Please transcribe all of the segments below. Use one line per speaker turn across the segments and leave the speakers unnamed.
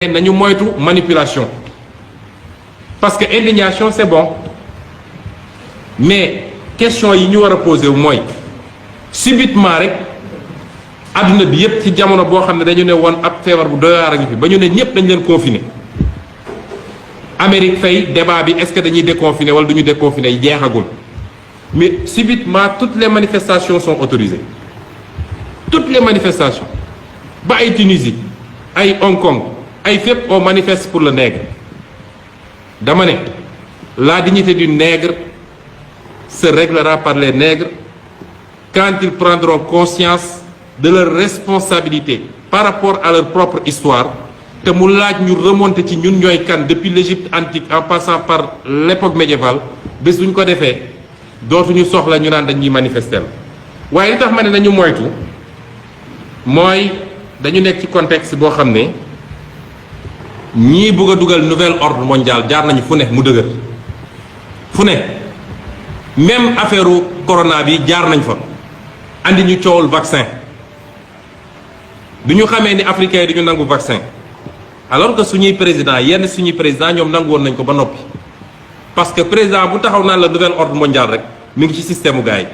nañu moytu manipulation parce que indignation c'est bon mais question yi ñu war a poser wu mooy subitement rek adduna bi yépp ci jamono boo xam ne dañu ne woon ab feebar bu doy waar a ngi fi ba ñu ne ñépp dañ leen confiner Amérique fay débat bi est-ce que dañuy déconfiner wala duñu déconfiner jeexagul mais subitement toutes les manifestations sont autorisées toutes les manifestations ba ay Tunisie ay Hong Kong ay fépp on manifeste pour le nègre dama ne la dignité du nègre se réglera par les nègres quand ils prendront conscience de leur responsabilité par rapport à leur propre histoire te mu laaj ñu remonter ci ñun ñooy kan depuis l'Égypte antique en passant par l'époque médiévale bés bu ñu ko defee dootuñu soxla ñu naan dañuy manifester waaye li tax ma ne nañu moytu mooy dañu nekk ci contexte boo xam ne ñii bëgg a dugal nouvel ordre mondial jaar nañu fu ne mu dëgër fu ne même affaire corona bi jaar nañ fa andi ñu coowul vaccin bi ñu xamee ni africains yi duñu nangu vaccin alors que suñuy président yenn suñuy président ñoom nangu woon nañ ko ba noppi parce que président bu taxaw naan la nouvel ordre mondial rek mi ngi ci système u gars yi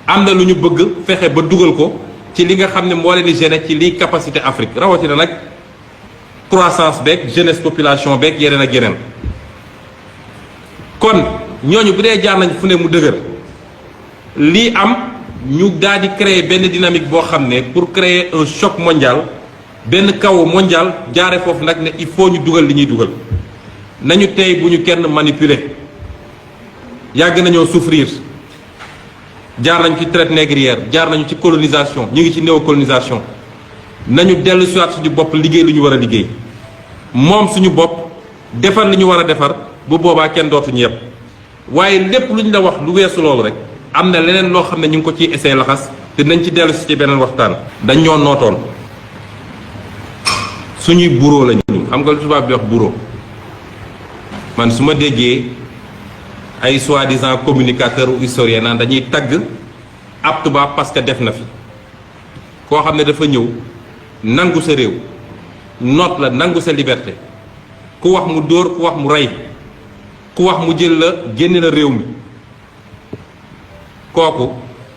am na lu ñu bëgg fexe ba dugal ko ci li nga xam ne moo leen di gêner ci liy capacité Afrique rawatina nag croissance beeg jeunesse population beeg yeneen ak yeneen kon ñooñu bu dee jaar nañ fu ne mu dëgër lii am ñu daal di créer benn dynamique boo xam ne pour créer un choc mondial benn kaw mondial jaare foofu nag ne il faut ñu dugal li ñuy dugal nañu tey bu ñu kenn manipuler yàgg nañoo souffrir jaar nañu ci traite négrière jaar nañu ci colonisation ñu ngi ci néocolonisation nañu dellu siwaat suñu bopp liggéey lu ñu war a liggéey moom suñu bopp defar li ñu war a defar bu boobaa kenn dootuñu yëpp waaye lépp lu ñu la wax lu weesu loolu rek am na leneen loo xam ne ñu ngi ko ciy essayé laxas te nañ ci dellu si ci beneen waxtaan. dañ ñoo nootoon suñuy bureau lañu xam nga lu tubaab bi wax bureau man su ma déggee ay soi-disant communicateur ou historien naan dañuy tagg ab tubaab parce que def na fi koo xam ne dafa ñëw nangu sa réew noot la nangu sa liberté ku wax mu dóor ku wax mu rey ku wax mu jël la génne la réew mi kooku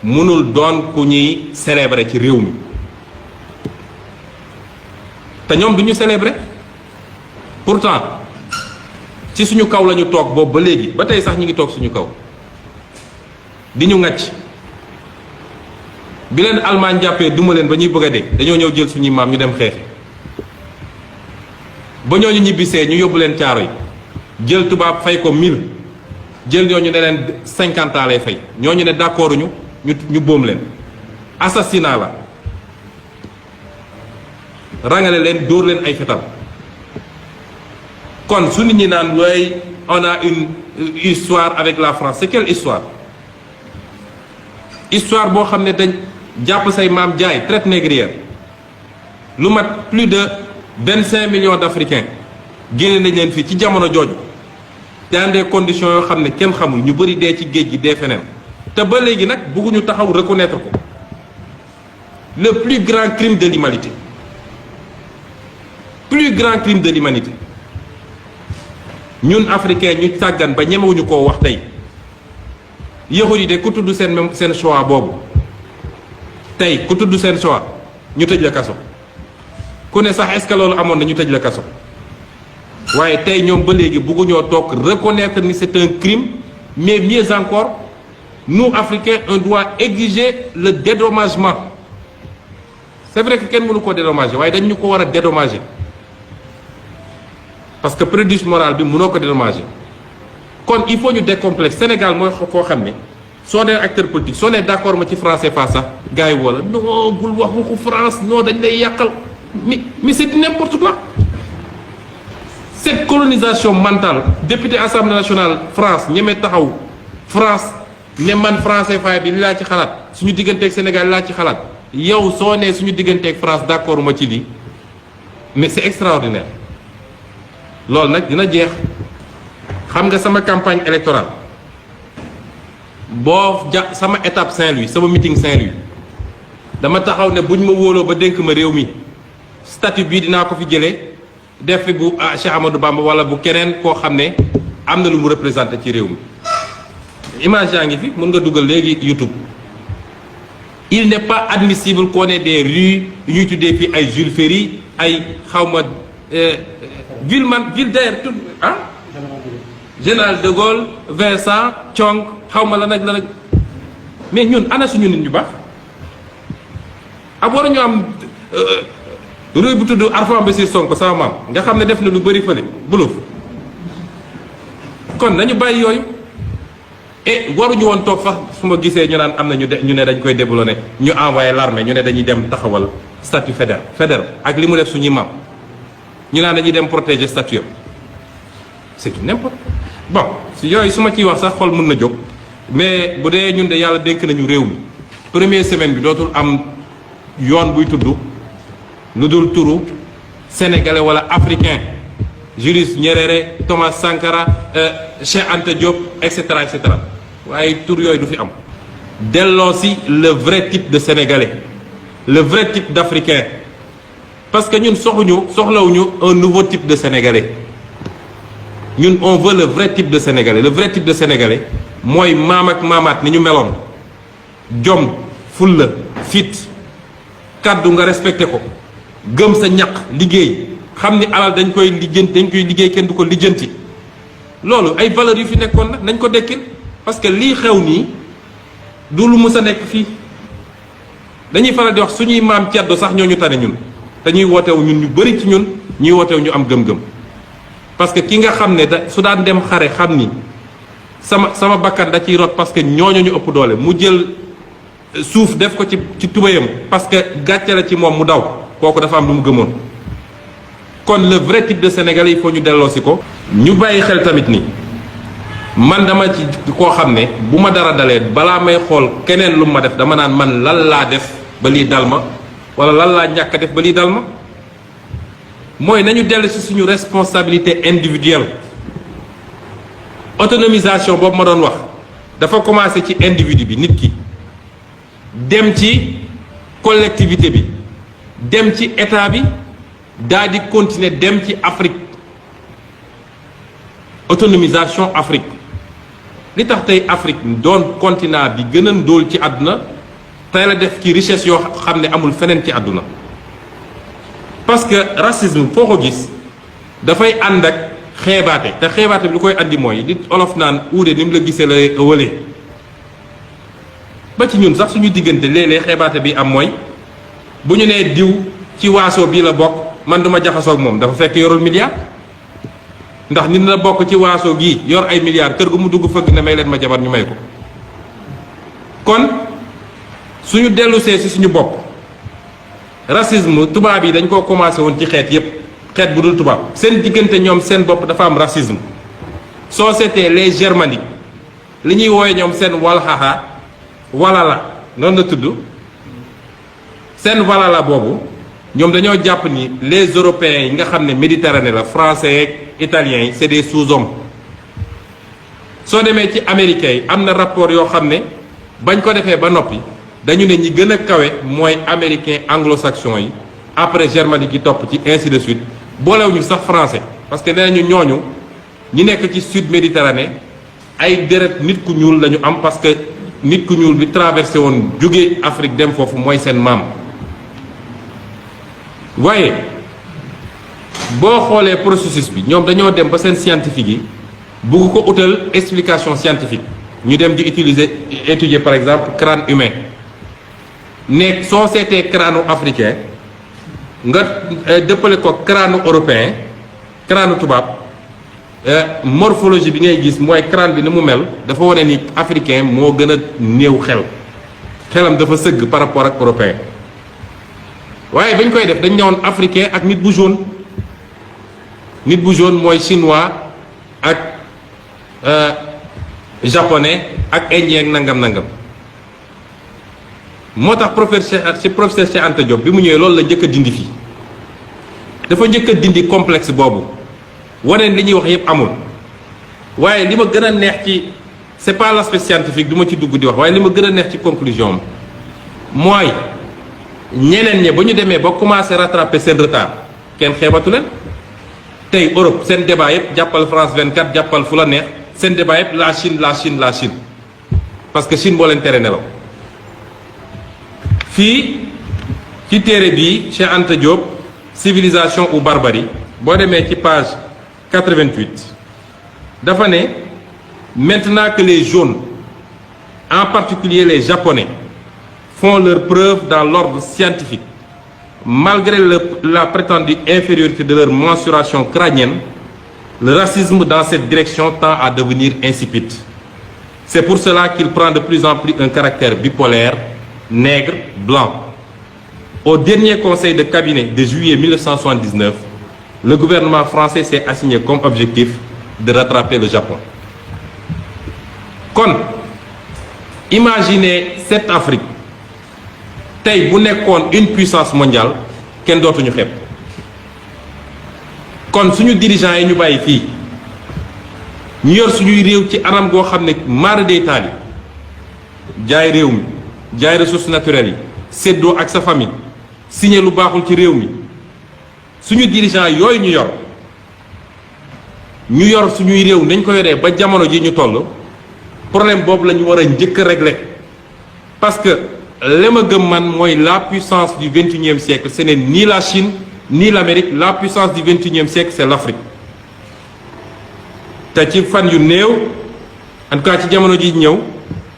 mënul doon ku ñuy célébrer ci réew mi te ñoom du ñu célébrer pourtant ci suñu kaw la ñu toog boobu ba léegi ba tey sax ñu ngi toog suñu kaw di ñu ŋàcc bi leen Allemagne jàppee duma leen ba ñuy bëgg a dee dañoo ñëw jël suñuy maam ñu dem xeexi ba ñooñu ñibbisee ñu yóbbu leen caaro yi jël tubaab fay ko 1000 jël ñooñu ne leen 50 ans lay fay ñooñu ne d'accord ñu boom leen assassinat la rangale leen dóor leen ay fetal kon su nit ñi naan looy on a une histoire avec la France c'est quelle histoire histoire boo xam ne dañ jàpp say maam jaay traite négrière lu mat plus de 25 millions d'Africains génne nañ leen fii ci jamono jooju dans des conditions yoo xam ne kenn xamul ñu bëri dee ci géej gi dee feneen te ba léegi nag bëgguñu taxaw reconnaître ko le plus grand crime de l'humanité plus grand crime de l'humanité ñun africains ñu sàggan ba ñemewuñu koo wax tey yahud yi de ku tudd seen choix boobu tey ku tudd seen choix ñu tëj la kaso ku ne sax est-ce que loolu amoon na ñu tëj la kaso waaye tey ñoom ba léegi bëgguñoo toog reconnaître ni c'est un crime mais mieux encore nous africains on doit exiger le dédommagement c'est vrai que kenn mënu koo dédommager waaye dañ ñu ko war a dédommager parce que préjudice moral bi mënoo ko dédommager kon il faut ñu décomplexe Sénégal mooy koo xam ne soo nee acteur politique soo nee d'accord ma ci français fa sax gars yi wala non bul wax waxu France non dañ lay yàqal mais c'est n'importe quoi cette colonisation mentale député assemblée nationale France ñeme taxaw France ne man français faay bi li laa ci xalaat suñu digganteeg Sénégal li laa ci xalaat yow soo nee suñu digganteeg France d'accord ma ci lii mais c'est extraordinaire loolu nag dina jeex xam nga sama campagne électorale boo sama étape Saint-Louis sama meeting Saint-Louis dama taxaw ne buñ ma wóoloo ba dénk ma réew mi statut bii dinaa ko fi jëlee def fi bu Cheikh Amadou Bamba wala bu keneen koo xam ne am na lu mu représenté ci réew mi image yaa ngi fi mën nga dugal léegi YouTube. Il n'est pas admissible qu'on ait des rues yu ñuy tuddee fii ay Jules Ferry ay xawma ville d'ailleurs tout ah Général de Gaulle Vincent Thiong xawma la nag mais ñun ana suñu nit ñu baax ab war ñu am rue bu tudd Arfan Bassirou Sonko sama maam nga xam ne def na lu bëri fële buluf kon nañu bàyyi yooyu et waruñu woon toog sax su ma gisee ñu naan am na ñu ne dañ koy déboulonné ñu envoyé l'armée ñu ne dañuy dem taxawal statut fédéral ak li mu def suñuy maam ñu naan dañuy dem protéger statut yam c'est du n'importe bon si yooyu su ma ciy wax sax xol mën na jóg mais bu dee ñun de yàlla dénk nañu réew mi première semaine bi dootul am yoon buy tudd lu dul turu sénégalais wala africain Julius Nyerere Thomas Sankara Cheikh Anta Diop et cetera waaye tur yooyu du fi am delloo si le vrai type de sénégalais le vrai type d'africain parce que ñun soxlawuñu un nouveau type de sénégalais ñun on veut le vrai type de sénégalais le vrai type de sénégalais mooy maam ak maamaat ni ñu meloon jom fulla fit kàddu nga respecté ko gëm sa ñaq liggéey xam ni alal dañ koy liggéey kenn du ko lijjanti loolu ay valeurs yu fi nekkoon nag nañ ko dekkil parce que lii xew nii du lu mës a nekk fii dañuy faral di wax suñuy maam ceddo sax ñoo ñu tane ñun te ñuy wootewu ñun ñu bëri ci ñun ñuy wootewu ñu am gëm-gëm parce que ki nga xam ne su daan dem xare xam ni sama bakkan da ciy rot parce que ñooñu ñu ëpp doole mu jël suuf def ko ci tubayam parce que gàcce la ci moom mu daw kooku dafa am lu mu gëmoon kon le vrai type de sénégalais il faut ñu delloo si ko ñu bàyyi xel tamit ni man dama ci koo xam ne bu ma dara dalee balaa may xool keneen lu ma def dama naan man lan laa def ba lii dal ma wala lan laa ñàkk a def ba lii dal ma mooy nañu dellu si suñu responsabilité individuelle autonomisation boobu ma doon wax dafa commencé ci individu bi nit ki dem ci collectivité bi dem ci état bi daal di continuer dem ci Afrique autonomisation Afrique li tax tey Afrique doon continent bi gën a ndóol ci àdduna tey la def ci richesse yoo xam ne amul feneen ci àdduna parce que racisme foo ko gis dafay ànd ak xeebaate te xeebaate bi lu koy andi mooy li olof naan uude ni mu la gisee la wëlee ba ci ñun sax suñu diggante léeg-léeg xeebaate bi am mooy bu ñu nee diw ci waaso bii la bokk man duma jaxasoo ak moom dafa fekk yorul milliard ndax nit la bokk ci waaso gii yor ay milliards kër gu mu dugg fëgg ne may leen ma jabar ñu may ko kon suñu dellusee ci suñu bopp racisme tubaab yi dañ koo commencé woon ci xeet yépp xeet bu dul tubaab seen diggante ñoom seen bopp dafa am racisme soo seetee les germaniques li ñuy wooye ñoom seen walxaxa wala la noonu la tudd seen wala la boobu ñoom dañoo jàpp ni les européens yi nga xam ne méditerranée la français ak italiens yi c'est des sous-hommes soo demee ci américains yi am na rapport yoo xam ne bañ ko defee ba noppi dañu ne ñi gën a kawe mooy américain anglo-saxon yi après germanique yi topp ci ainsi de suite boolewuñu sax français parce que nee nañu ñooñu ñi nekk ci sud méditerranée ay deret nit ku ñuul lañu am parce que nit ku ñuul bi traversé woon jóge Afrique dem foofu mooy seen maam waaye boo xoolee processus bi ñoom dañoo dem ba seen scientifique yi bugg ko utal explication scientifique ñu dem di étudier par exemple crâne humain ne soo seetee crâne africain nga dëppale ko crâne européen crâne tubaab morphologie bi ngay gis mooy crâne bi ni mu mel dafa wane ni africain moo gën a néew xelam dafa sëgg par rapport ak européen waaye bañ koy def dañ ñëwoon africain ak nit bu jaune mooy chinois ak japonais ak indien ak nangam moo tax professeur Cheikh Anta Diop bi mu ñëwee loolu la njëkk a dindi fii dafa njëkk a dindi complexe boobu waneen li ñuy wax yépp amul waaye li ma gën a neex ci c'est pas l'aspect scientifique du ma ci dugg di wax waaye li ma gën a neex ci conclusion am mooy ñeneen ñi ba ñu demee ba commencé rattraper seen retard kenn xeebatu leen tey Europe seen débat yëpp jàppal France 24 jàppal fu la neex seen débat yëpp la Chine la Chine la Chine parce que Chine moo leen tere nelaw fii ci téere bii Cheikh Anta Diop civilisation ou barbarie boo demee ci page 88 dafa ne maintenant que les jaunes en particulier les japonais font leur preuve dans l'ordre scientifique malgré la prétendue infériorité de leur mensuration crânienne, le racisme dans cette direction tend à devenir insipide. C'est pour cela qu'il prend de plus en plus un caractère bipolaire, nègre, blanc. Au dernier conseil de cabinet de juillet 1979, le gouvernement français s'est assigné comme objectif de rattraper le Japon. Kon, imaginez cette Afrique. tey bu nekkoon une puissance mondiale kenn dootuñu xeeb kon suñu dirigeants yi ñu bàyyi fii ñu yor suñuy réew ci anam goo xam ne mara day taali jaay réew mi jaay ressources naturelles yi séddoo ak sa famille signé lu baaxul ci réew mi suñu dirigeants yooyu ñu yor suñuy réew nañ ko yoree ba jamono ji ñu toll problème boobu la ñu war a njëkk a régler parce que li ma gëm man mooy la puissance du 21e siècle ce n'est ni la Chine ni l'Amérique la puissance du 21e siècle c'est l'Afrique te ci fan yu néew en tout cas ci jamono ji ñëw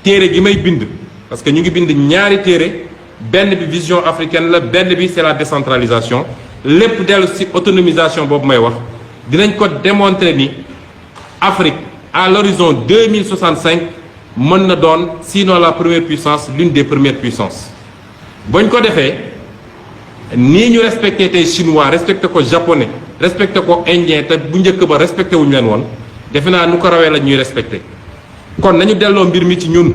téere gi may bind parce que ñu ngi bind ñaari téere benn bi vision africaine la benn bi c'est la décentralisation lépp dellu ci autonomisation boobu may wax dinañ ko démontrer ni Afrique à l'horizon 2065 mën na doon sinon la première puissance l'une des premières puissances bañ ko defee nii ñu respecté tey chinois respecté ko japonais respecté ko indien te bu njëkk ba respecté wuñu leen woon defe naa nu ko rawee la ñuy respecté kon nañu delloo mbir mi ci ñun